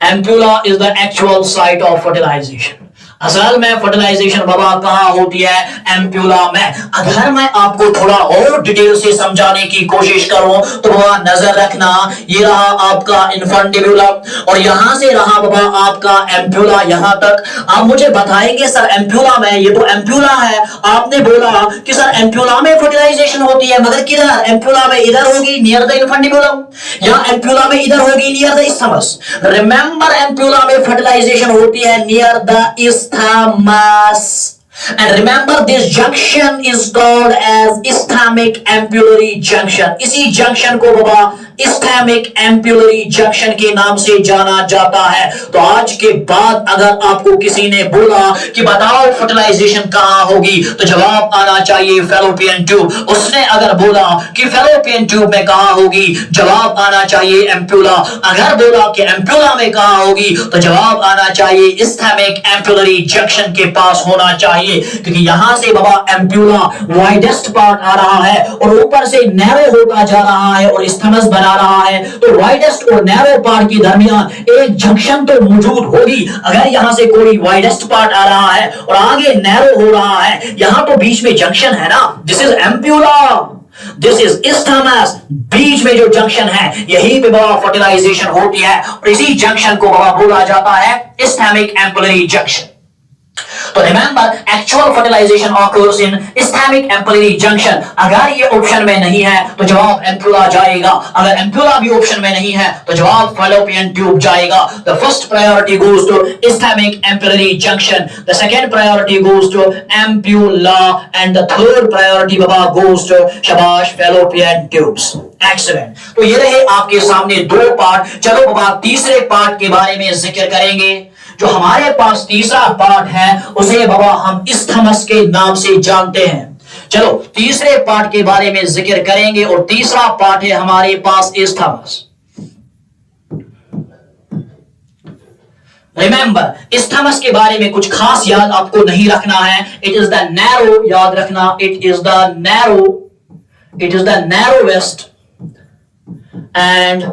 A: Ampulla is the actual site of fertilization. असल में फर्टिलाइजेशन बाबा कहां होती है? एम्प्यूला में। अगर मैं आपको थोड़ा और डिटेल से समझाने की कोशिश करूं तो बाबा नजर रखना, ये रहा आपका इन्फंडिब्यूलम और यहां से रहा बाबा आपका एम्प्यूला यहां तक। आप मुझे बताएंगे सर एम्प्यूला में, ये तो एम्प्यूला है, आपने बोला कि सर एम्प्यूला में फर्टिलाइजेशन होती है, मगर किधर? एम्प्यूला में इधर होगी नियर द इन्फंडिब्यूलम, या एम्प्यूला में इधर होगी near the isthmus. Remember ampulla में फर्टिलाइजेशन होती है near the isthmus, and remember this junction is called as ischemic ampullary junction। इसी जंक्शन को बाबा ischemic ampullary junction के नाम से जाना जाता है। तो आज के बाद अगर आपको किसी ने बोला कि बताओ फर्टिलाइजेशन कहां होगी, तो जवाब आना चाहिए फैलोपियन ट्यूब। उसने अगर बोला कि फैलोपियन ट्यूब में कहां होगी, जवाब आना चाहिए एम्प्यूला। अगर बोला कि एम्प्यूला में कहां होगी, तो जवाब आना चाहिए ischemic ampullary junction के पास होना चाहिए, क्योंकि यहां से बाबा एम्प्यूला वाइडेस्ट पार्ट आ रहा है और ऊपर से नैरो होता जा रहा है और इस्थमस बना रहा है। तो वाइडेस्ट और नैरो पार्ट के दरमियान एक जंक्शन तो मौजूद होगी। अगर यहां से कोई वाइडेस्ट पार्ट आ रहा है और आगे नैरो हो रहा है, यहां तो बीच में जंक्शन है ना, this is ampulla, this is isthmus. बीच में जो जंक्शन है यहीं पे बाबा फर्टिलाइजेशन होती है और इसी जंक्शन को बाबा बोला जाता है इस्थेमिक एम्पुलरी जंक्शन। तो remember actual fertilization occurs in isthmic ampullary junction. अगर ये ऑप्शन में नहीं है तो जवाब एम्प्यूला जाएगा, अगर एम्प्यूला भी ऑप्शन में नहीं है तो जवाब फैलोपियन ट्यूब जाएगा। The first priority goes to isthmic ampullary junction, the second priority goes to ampulla and the third priority बाबा गोज टू शाबाश फैलोपियन ट्यूब्स। एक्सीलेंट। तो ये रहे आपके सामने दो पार्ट। चलो बाबा तीसरे पार्ट के बारे में जिक्र करेंगे। जो हमारे पास तीसरा पार्ट है उसे बाबा हम इस्थमस के नाम से जानते हैं। चलो तीसरे पार्ट के बारे में जिक्र करेंगे और तीसरा पार्ट है हमारे पास इस्थमस। रिमेंबर इस्थमस के बारे में कुछ खास याद आपको नहीं रखना है। इट इज द नैरो, याद रखना, it is the narrowest and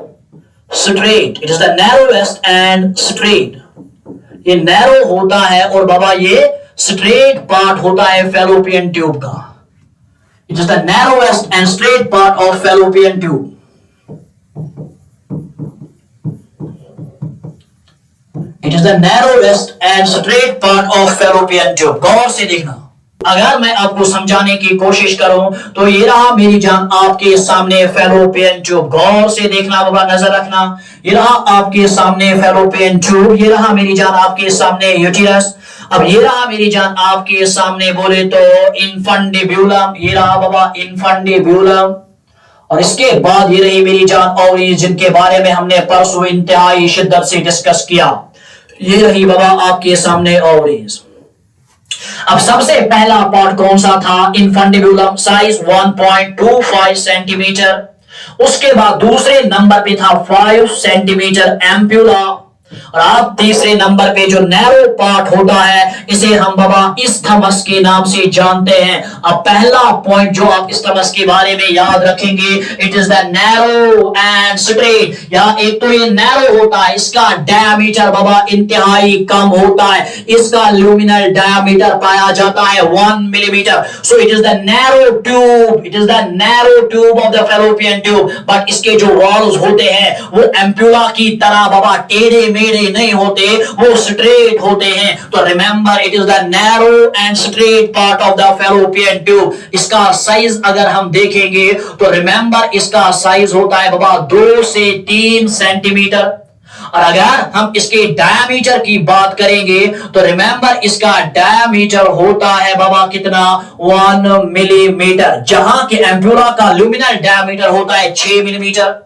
A: straight, it is the narrowest and straight. ये नैरो होता है और बाबा ये स्ट्रेट पार्ट होता है फैलोपियन ट्यूब का। It is the narrowest and straight part of fallopian tube. It is the narrowest and straight part of fallopian tube. गौर से देखना, अगर मैं आपको समझाने की कोशिश करूं तो ये रहा मेरी जान आपके सामने फैलोपियन ट्यूब। गौर से देखना बाबा, नजर रखना, ये रहा आपके सामने फैलोपियन ट्यूब, ये रहा मेरी जान आपके सामने यूटेरस। अब ये रहा मेरी जान आपके सामने बोले तो इन्फंडिब्यूलम, ये रहा बाबा इन्फंडिब्यूलम। और इसके बाद ये रही मेरी जान ओवरीज, जिनके बारे में हमने परसों इंतहाई शिद्दत से डिस्कस किया। ये रही बाबा आपके सामने ओवरीज। अब सबसे पहला पार्ट कौन सा था? इन्फंडिब्यूलम, साइज 1.25 सेंटीमीटर। उसके बाद दूसरे नंबर पे था 5 सेंटीमीटर एम्प्यूला। और आप तीसरे नंबर पे जो नैरो पार्ट होता है इसे हम बाबा इस्थमस के नाम से जानते हैं। अब पहला पॉइंट जो आप इस्थमस के बारे में याद रखेंगे, it is the narrow and straight. या एक तो ये नैरो होता है, इसका डायमीटर बाबा इंतहाई कम होता है, इसका ल्यूमिनल डायमीटर पाया जाता है 1 millimetre. So it is the narrow tube, it is the narrow tube of the fallopian tube. But इसके जो वॉल्स होते हैं वो एम्प्यूला की तरह बाबा टेढ़े मेढ़े नहीं होते, वो स्ट्रेट होते हैं। तो remember it is the narrow and straight part of the fallopian tube. इसका साइज अगर हम देखेंगे तो रिमेंबर इसका साइज होता है बाबा 2 से 3 सेंटीमीटर। और अगर हम इसके डायमीटर की बात करेंगे तो रिमेंबर इसका डायमीटर होता है बाबा कितना? 1 मिलीमीटर, जहां के एम्प्यूला का ल्यूमिनल डायमीटर होता है 6 मिलीमीटर।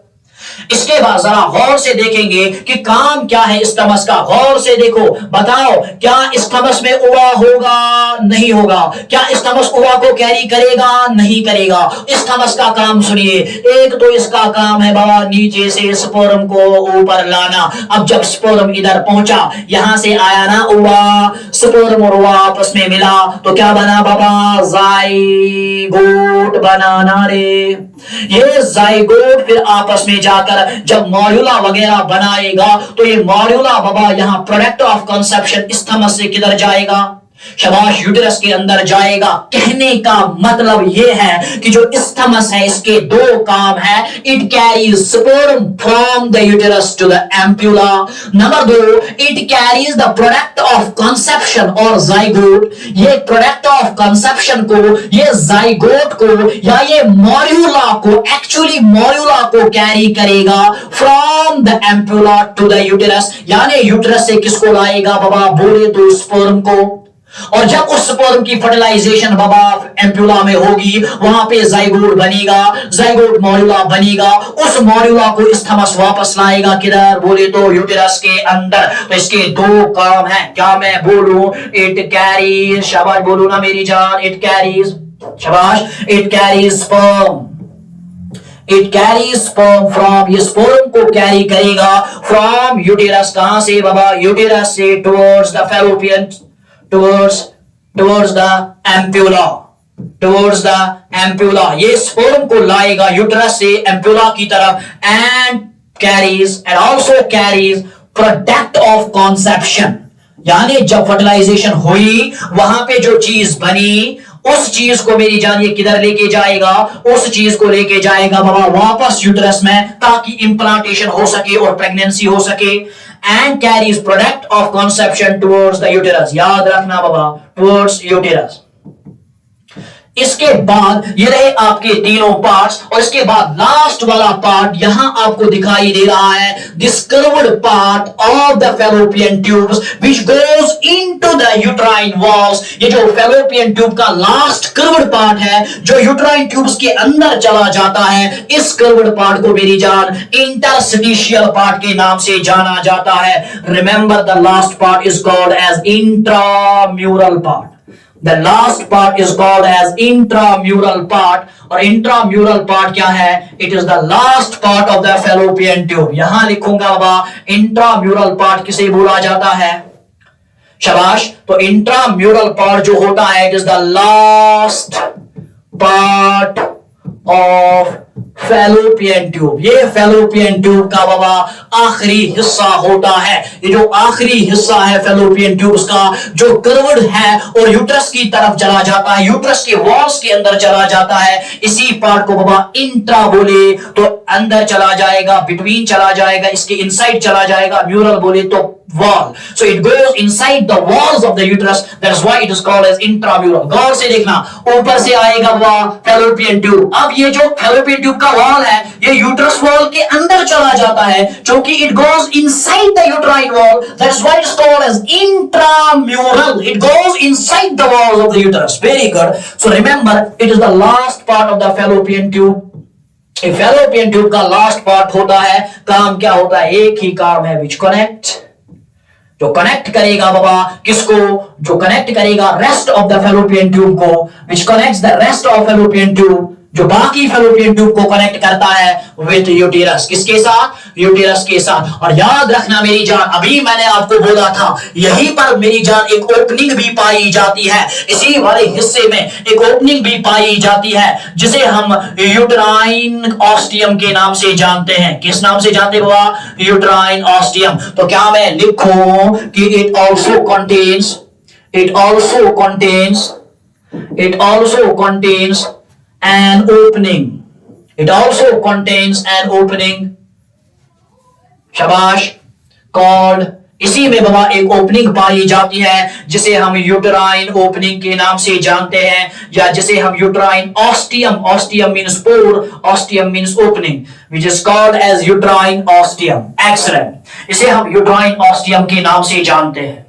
A: इसके बाद जरा गौर से देखेंगे कि काम क्या है इस्थमस का। गौर से देखो, बताओ क्या इस्थमस में उवा होगा? नहीं होगा। क्या इस्थमस उवा को कैरी करेगा? नहीं करेगा। इस्थमस का काम सुनिए, एक तो इसका काम है बाबा नीचे से स्पर्म को ऊपर लाना। अब जब स्पर्म इधर पहुंचा, यहां से आया ना उवा, स्पर्म और उवा आपस में मिला तो क्या बना बाबा? जाइगोट बनाना रे। ये जाइगोट फिर आपस में जाकर अंदर जब मॉड्यूला वगैरह बनाएगा तो ये मॉड्यूला बाबा यहाँ प्रोडक्ट ऑफ कंसेप्शन इस्थमस से किधर जाएगा? शाबाश, यूटेरस के अंदर जाएगा। कहने का मतलब यह है कि जो इस्थमस है इसके दो काम है। It carries sperm from the uterus to the ampulla. Number 2, it carries the product of conception और जाइगोट। ये प्रोडक्ट ऑफ कंसेप्शन को, ये जाइगोट को या ये मॉड्यूला को, एक्चुअली मॉड्यूला को कैरी करेगा from the ampulla to the uterus. यानी यूटेरस से किसको लाएगा बाबा? बोले तो स्पर्म को। और जब उस स्पर्म की फर्टिलाइजेशन बाबा एम्प्यूला में होगी, वहां पे जाइगोट बनेगा, जाइगोट मॉड्यूला बनेगा। उस मॉड्यूला को इस्थमस वापस लाएगा किधर? बोले तो यूटेरस के अंदर। तो इसके दो काम हैं। क्या मैं बोलूं? इट कैरीज, शाबाश बोलू ना मेरी जान, इट कैरीज, शाबाश, it carries sperm. It carry sperm from, ये स्पर्म को कैरी करेगा फ्रॉम यूटेरस। कहां से बाबा? यूटेरस से towards the fallopian, towards the ampulla, towards the ampulla। ये स्पर्म को लाएगा यूटेरस से एम्प्यूला की तरफ and also carries product of conception। यानी जब फर्टिलाइजेशन हुई वहां पे जो चीज बनी उस चीज को मेरी जान ये किधर लेके जाएगा? उस चीज को लेके जाएगा बाबा वापस यूटेरस में, ताकि इंप्लांटेशन हो सके और प्रेगनेंसी हो सके। And carries product of conception towards the uterus. याद रखना बाबा, टुवर्ड्स यूटेरस। इसके बाद ये रहे आपके तीनों पार्ट्स, और इसके बाद लास्ट वाला पार्ट यहां आपको दिखाई दे रहा है, this curved part of the fallopian tubes which goes into the uterine walls. ये जो फैलोपियन ट्यूब का लास्ट कर्व्ड पार्ट है जो यूट्राइन ट्यूब्स के अंदर चला जाता है, इस कर्व्ड पार्ट को मेरी जान इंटरस्टिशियल पार्ट के नाम से जाना जाता है। Remember the last part is called as intramural part. The last part is called as intramural part। और intramural part क्या है? It is the last part of the fallopian tube। यहां लिखूंगा बाबा, intramural part किसे बोला जाता है? शाबाश। तो intramural part जो होता है, it is the last part of fallopian tube. ये फैलोपियन ट्यूब का बाबा आखिरी हिस्सा होता है। ये जो आखिरी हिस्सा है फैलोपियन ट्यूब्स का, जो कर्व्ड है और यूट्रस की तरफ चला जाता है, यूट्रस के वॉल्स के अंदर चला जाता है, इसी पार्ट को बाबा इंट्रा बोले तो अंदर चला जाएगा, बिटवीन चला जाएगा, इसके इनसाइड चला जाएगा, म्यूरल बोले तो wall। So it goes inside the walls of the uterus। That is why it is called as intramural। गौर से देखना, ऊपर से आएगा वह फैलोपियन ट्यूब। अब ये जो फैलोपियन ट्यूब का वॉल है ये यूट्रस वॉल के अंदर चला जाता है, क्योंकि it goes inside the uterine wall। That is why it is called as intramural। It goes inside the walls of the uterus। Very good। So remember, it is the last part of the fallopian tube। Fallopian ट्यूब का last part होता है, काम क्या होता है? एक ही काम है, which connect, जो कनेक्ट करेगा बाबा किसको? जो कनेक्ट करेगा rest of the fallopian tube को, which connects the rest of fallopian tube, जो बाकी फैलोपियन ट्यूब को कनेक्ट करता है विद यूटेरस। किसके साथ? यूटेरस के साथ। और याद रखना मेरी जान, अभी मैंने आपको बोला था यहीं पर मेरी जान एक ओपनिंग भी पाई जाती है, इसी वाले हिस्से में एक ओपनिंग भी पाई जाती है जिसे हम यूट्राइन ऑस्टियम के नाम से जानते हैं। किस नाम से जानते बाबा? Uterine ostium. तो क्या मैं लिखूं कि it also contains an opening। It also contains an opening, शाबाश, called, इसी में बाबा एक ओपनिंग पाई जाती है जिसे हम यूट्राइन ओपनिंग के नाम से जानते हैं, या जिसे हम uterine ostium, ostium means pore, ostium means opening, which is called as uterine ostium. Excellent. इसे हम यूट्राइन ऑस्टियम के नाम से जानते हैं।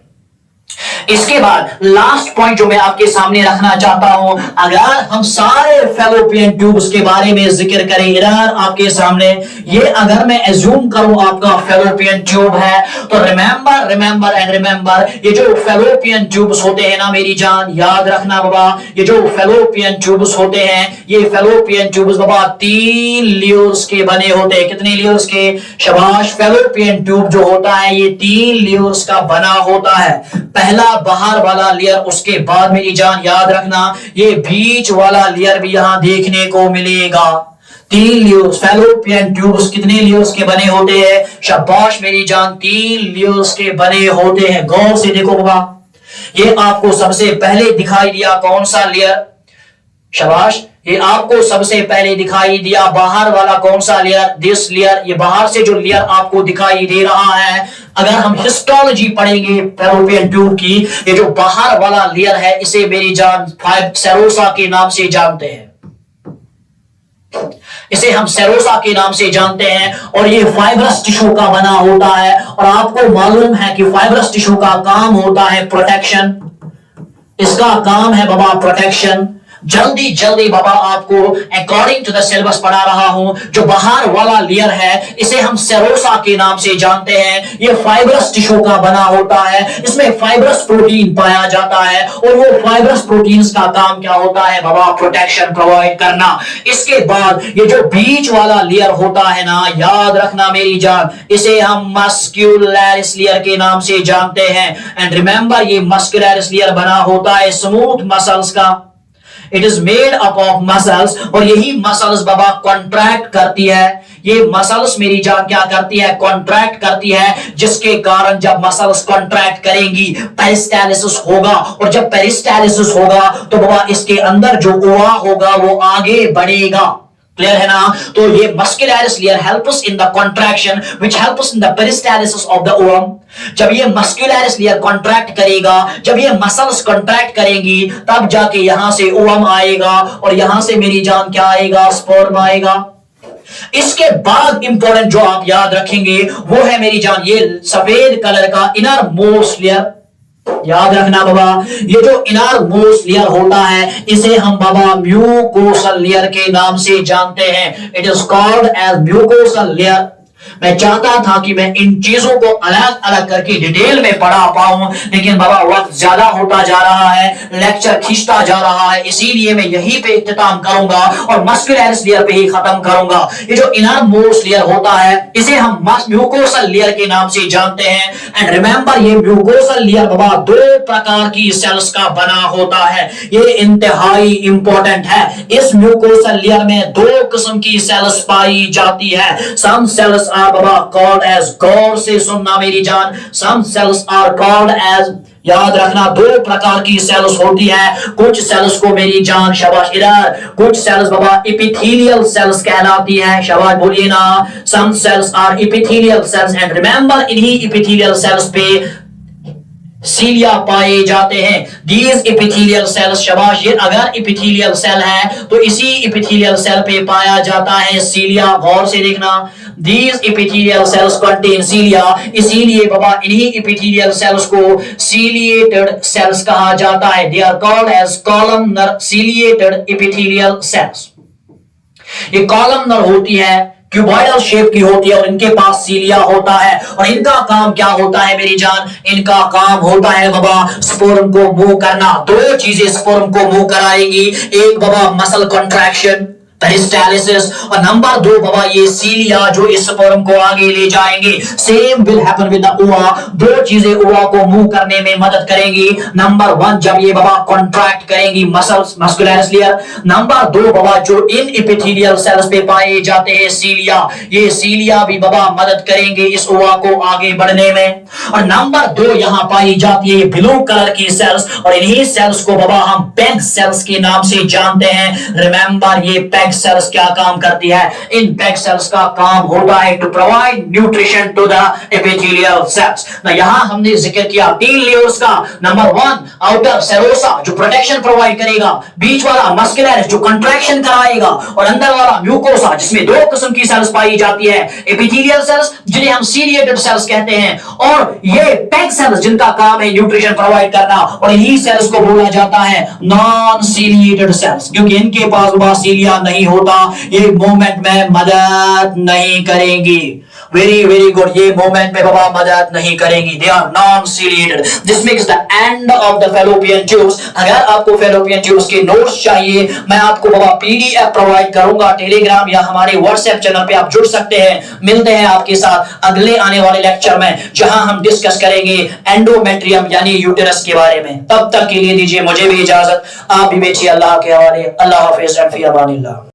A: इसके बाद लास्ट पॉइंट जो मैं आपके सामने रखना चाहता हूं, अगर हम सारे फैलोपियन ट्यूब्स के बारे में जिक्र करें इधर आपके सामने, ये अगर मैं एज्यूम करूं आपका फैलोपियन ट्यूब है, तो रिमेंबर ये जो फैलोपियन ट्यूब्स होते हैं ना मेरी जान, याद रखना बाबा, ये जो फैलोपियन ट्यूब्स होते हैं, ये फैलोपियन ट्यूब्स बाबा 3 लेयर्स के बने होते हैं। कितने लेयर्स के? शाबाश। फैलोपियन ट्यूब जो होता है ये 3 लेयर्स का बना होता है। पहला बाहर वाला लेयर, उसके बाद मेरी जान याद रखना ये बीच वाला लेयर भी यहां देखने को मिलेगा। 3 लेयर्स फैलोपियन ट्यूब्स कितने लेयर्स के बने होते हैं? शाबाश मेरी जान, 3 लेयर्स के बने होते हैं। गौर से देखो बाबा, ये आपको सबसे पहले दिखाई दिया कौन सा लेयर? शाबाश, ये आपको सबसे पहले दिखाई दिया बाहर वाला कौन सा लेयर? This layer. ये बाहर से जो लेयर आपको दिखाई दे रहा है, अगर हम हिस्टोलॉजी पढ़ेंगे फैलोपियन ट्यूब की, ये जो बाहर वाला लेयर है इसे मेरी जान सेरोसा के नाम से जानते हैं। इसे हम सेरोसा के नाम से जानते हैं और ये फाइब्रस टिश्यू का बना होता है। और आपको मालूम है कि फाइब्रस टिश्यू का काम होता है प्रोटेक्शन। इसका काम है बाबा प्रोटेक्शन। जल्दी जल्दी बाबा आपको अकॉर्डिंग टू द सिलेबस पढ़ा रहा हूं। जो बाहर वाला लेयर है इसे हम सेरोसा के नाम से जानते हैं। ये फाइब्रस टिश्यू का बना होता है, इसमें फाइब्रस प्रोटीन पाया जाता है और वो फाइब्रस प्रोटीन्स का काम क्या होता है बाबा? प्रोटेक्शन प्रोवाइड करना। इसके बाद ये जो बीच वाला लेयर होता है ना, याद रखना मेरी जान, इसे हम मस्क्यूलरिस लेयर के नाम से जानते हैं। एंड रिमेंबर, ये मस्क्यूलरिस लेयर बना होता है स्मूथ मसल्स का। It is made up of muscles और यही मसल्स बाबा कॉन्ट्रैक्ट करती है। ये मसल्स मेरी जान क्या करती है? कॉन्ट्रैक्ट करती है, जिसके कारण जब मसल्स कॉन्ट्रैक्ट करेंगी पेरिस्टालिसिस होगा। और जब पेरिस्टालिसिस होगा तो बाबा इसके अंदर जो ओवा होगा वो आगे बढ़ेगा। क्लियर है ना? तो ये muscularis layer helps in the contraction which helps in the peristalsis of the ovum. जब ये मस्कुलरिस लेयर कॉन्ट्रैक्ट करेगा, जब ये मसल्स कॉन्ट्रैक्ट करेंगी, तब जाके यहां से ओवम आएगा और यहां से मेरी जान क्या आएगा? स्पर्म आएगा। इसके बाद इंपॉर्टेंट जो आप याद रखेंगे वो है मेरी जान ये सफेद कलर का इनर मोस्ट लेयर। याद रखना बाबा, ये जो इनर मोस्ट लेयर होता है इसे हम बाबा म्यूकोसल लेयर के नाम से जानते हैं। It is called as mucosal layer. मैं चाहता था कि मैं इन चीजों को अलग अलग करके डिटेल में पढ़ा पाऊं, लेकिन बाबा वक्त ज्यादा होता जा रहा है, लेक्चर खींचता जा रहा है, इसीलिए मैं यहीं पे इख्तिताम करूंगा और मस्कुलरिस लेयर पे ही खत्म करूंगा। ये जो इनर मोस्ट लेयर होता है इसे हम म्यूकोसल लेयर के नाम से जानते हैं। एंड रिमेंबर, ये म्यूकोसल लेयर बाबा 2 प्रकार की सेल्स का बना होता है। ये इंतहाई इंपॉर्टेंट है। इस म्यूकोसल लेयर में 2 किस्म की सेल्स पाई जाती है। सम सेल्स are बाबा called as, गौर से सुनना मेरी जान, some cells are called as, याद रखना 2 प्रकार की सेल्स होती है। कुछ सेल्स को मेरी जान, शाबाश इधर, कुछ सेल्स बाबा एपिथेलियल सेल्स कहलाती है। शाबाश बोलिए ना। some cells are epithelial cells and remember, इन्हीं एपिथेलियल सेल्स पे सीलिया पाए जाते हैं। These epithelial cells, शाबाश, ये अगर एपिथेलियल सेल है तो इसी एपिथेलियल सेल पे पाया जाता है सीलिया। गौर से देखना, These epithelial cells contain cilia, इसीलिए बाबा इन्हीं epithelial cells को ciliated cells कहा जाता है। They are called as columnar ciliated epithelial cells। ये columnar होती है, क्यूबॉइडल शेप की होती है और इनके पास सीलिया होता है। और इनका काम क्या होता है मेरी जान? इनका काम होता है बाबा स्पर्म को मूव करना। 2 चीजें स्पर्म को मूव कराएंगी, एक बाबा मसल कॉन्ट्रैक्शन पेरिस्टालिसिस, और नंबर 2 बाबा ये सीलिया जो इस स्पर्म को आगे ले जाएंगे। Same will happen with the ओवा। 2 चीजें ओवा को मूव करने में मदद करेंगी। नंबर 1 जब ये बाबा कॉन्ट्रैक्ट करेंगी मसल्स मस्कुलरिस लेयर। नंबर 2 बाबा जो इन एपिथेलियल सेल्स पे पाए जाते हैं सीलिया, ये सीलिया भी बाबा मदद करेंगे इस ओवा को आगे बढ़ने में। और नंबर 2 यहां पाई जाती है ब्लू कलर की सेल्स और इन्हीं सेल्स को बाबा हम पेग सेल्स के नाम से जानते हैं। रिमेंबर, ये पेग सेल्स क्या काम करती है? इन पेग सेल्स का काम होता है to provide nutrition to the epithelial cells. ना यहां हमने जिक्र किया 3 लेयर्स का। नंबर 1 आउटर सेरोसा जो प्रोटेक्शन प्रोवाइड करेगा, बीच वाला मस्कुलरिस जो कंट्रैक्शन कराएगा और अंदर वाला म्यूकोसा जिसमें 2 किस्म की सेल्स पाई जाती है, एपिथेलियल सेल्स जिन्हें हम सीलिएटेड सेल्स कहते हैं, और ये पेग सेल्स जिनका काम है न्यूट्रिशन प्रोवाइड करना, और इन्हीं सेल्स को बोला जाता है नॉन सीलिएटेड सेल्स, क्योंकि इनके पास सीलिया नहीं होता, ये मूवमेंट में मदद नहीं करेंगी। वेरी वेरी गुड, ये मूवमेंट में बाबा मदद नहीं करेंगी। They are non ciliated. This makes the end of the fallopian tubes. अगर आपको फैलोपियन ट्यूब्स के नोट्स चाहिए, मैं आपको बाबा पीडीएफ प्रोवाइड करूंगा टेलीग्राम या हमारे व्हाट्सएप चैनल पे आप जुड़ सकते हैं। मिलते हैं आपके साथ अगले आने वाले लेक्चर में, जहां हम डिस्कस करेंगे एंडोमेट्रियम यानी यूटेरस के बारे में। तब तक के लिए दीजिए मुझे भी इजाजत, आप भी बैठिए अल्लाह के हवाले। अल्लाह हाफिज़।